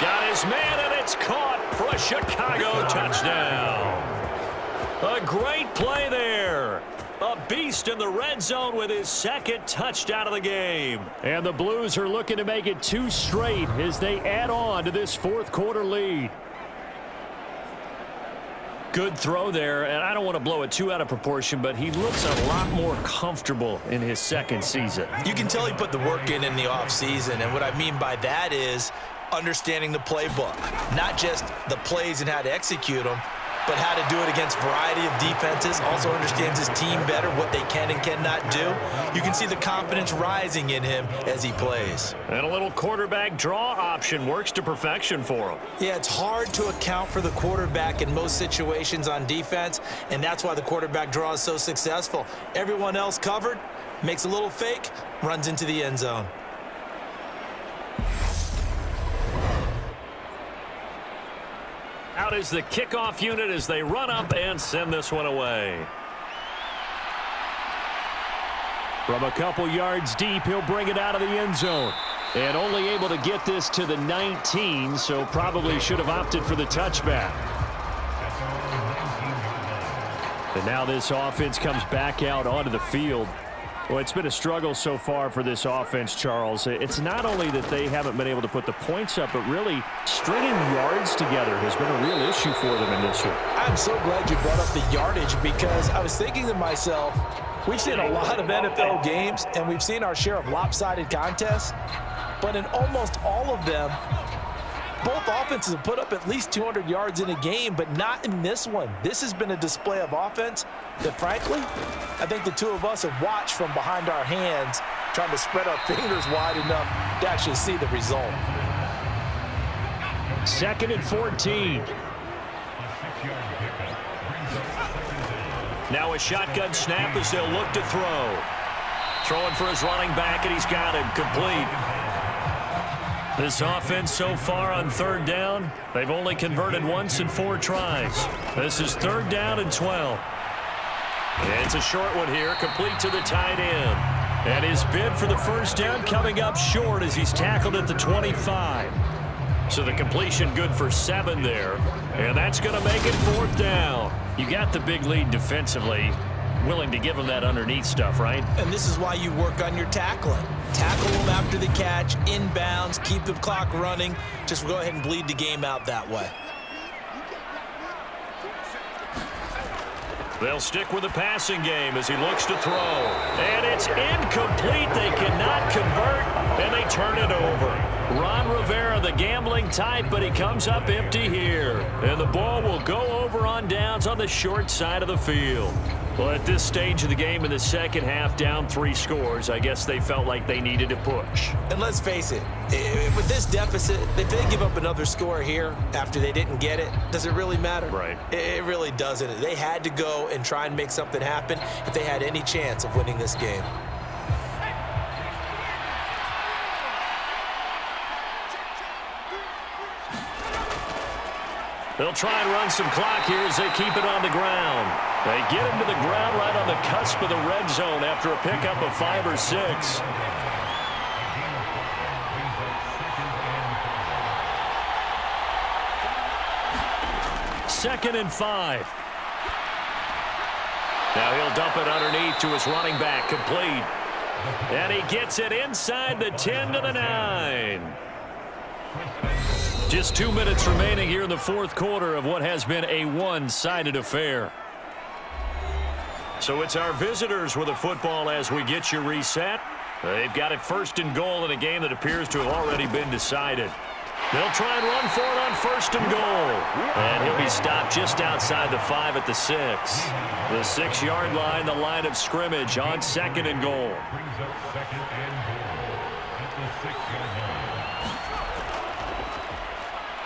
Got his man, and it's caught for a Chicago touchdown. A great play there. A beast in the red zone with his second touchdown of the game. And the Blues are looking to make it 2 straight as they add on to this fourth quarter lead. Good throw there, and I don't want to blow it too out of proportion, but he looks a lot more comfortable in his second season. You can tell he put the work in the offseason, and what I mean by that is understanding the playbook, not just the plays and how to execute them, but how to do it against a variety of defenses. Also understands his team better, what they can and cannot do. You can see the confidence rising in him as he plays. And a little quarterback draw option works to perfection for him. Yeah, it's hard to account for the quarterback in most situations on defense, and that's why the quarterback draw is so successful. Everyone else covered, makes a little fake, runs into the end zone. Out is the kickoff unit as they run up and send this one away. From a couple yards deep, he'll bring it out of the end zone. And only able to get this to the 19, so probably should have opted for the touchback. And now this offense comes back out onto the field. Well, it's been a struggle so far for this offense, Charles. It's not only that they haven't been able to put the points up, but really stringing yards together has been a real issue for them in this one. I'm so glad you brought up the yardage because I was thinking to myself, we've seen a lot of NFL games and we've seen our share of lopsided contests, but in almost all of them, both offenses have put up at least 200 yards in a game, but not in this one. This has been a display of offense that, frankly, I think the two of us have watched from behind our hands, trying to spread our fingers wide enough to actually see the result. 2nd and 14. Now a shotgun snap as they'll look to throw. Throwing for his running back, and he's got him complete. This offense so far on 3rd down, they've only converted once in 4 tries. This is 3rd down and 12. It's a short one here, complete to the tight end. And his bid for the 1st down coming up short as he's tackled at the 25. So the completion good for 7 there. And that's going to make it 4th down. You got the big lead defensively. Willing to give him that underneath stuff, right? And this is why you work on your tackling. Tackle them after the catch, inbounds, keep the clock running. Just go ahead and bleed the game out that way. They'll stick with the passing game as he looks to throw. And it's incomplete. They cannot convert, and they turn it over. Ron Rivera, the gambling type, but he comes up empty here. And the ball will go over on downs on the short side of the field. Well, at this stage of the game in the second half, down 3 scores, I guess they felt like they needed to push. And let's face it, with this deficit, if they give up another score here after they didn't get it, does it really matter? Right. It really doesn't. They had to go and try and make something happen if they had any chance of winning this game. They'll try and run some clock here as they keep it on the ground. They get him to the ground right on the cusp of the red zone after a pickup of 5 or 6. Second and 5. Now he'll dump it underneath to his running back, complete. And he gets it inside the 10 to the 9. Just 2 minutes remaining here in the 4th quarter of what has been a one-sided affair. So it's our visitors with the football as we get you reset. They've got it 1st and goal in a game that appears to have already been decided. They'll try and run for it on 1st and goal. And he'll be stopped just outside the 5 at the 6. The 6-yard line, the line of scrimmage on 2nd and goal.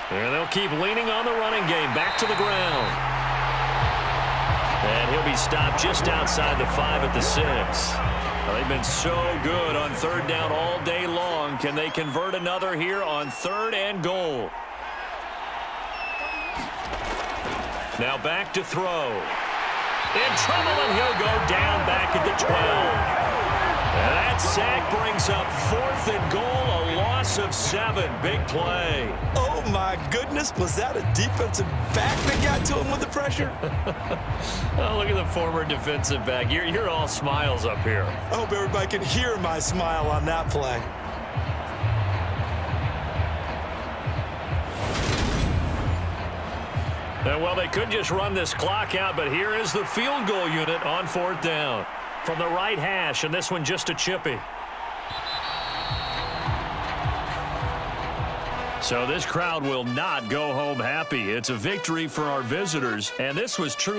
And they'll keep leaning on the running game. Back to the ground. And he'll be stopped just outside the 5 at the 6. Well, they've been so good on 3rd down all day long. Can they convert another here on 3rd and goal? Now back to throw. In trouble, and he'll go down back at the 12. And that sack brings up 4th and goal, a loss of 7. Big play. Oh, my goodness. Was that a defensive back that got to him with the pressure? Oh, look at the former defensive back. You're all smiles up here. I hope everybody can hear my smile on that play. Well, they could just run this clock out, but here is the field goal unit on 4th down. From the right hash, and this one just a chippy. So this crowd will not go home happy. It's a victory for our visitors, and this was true.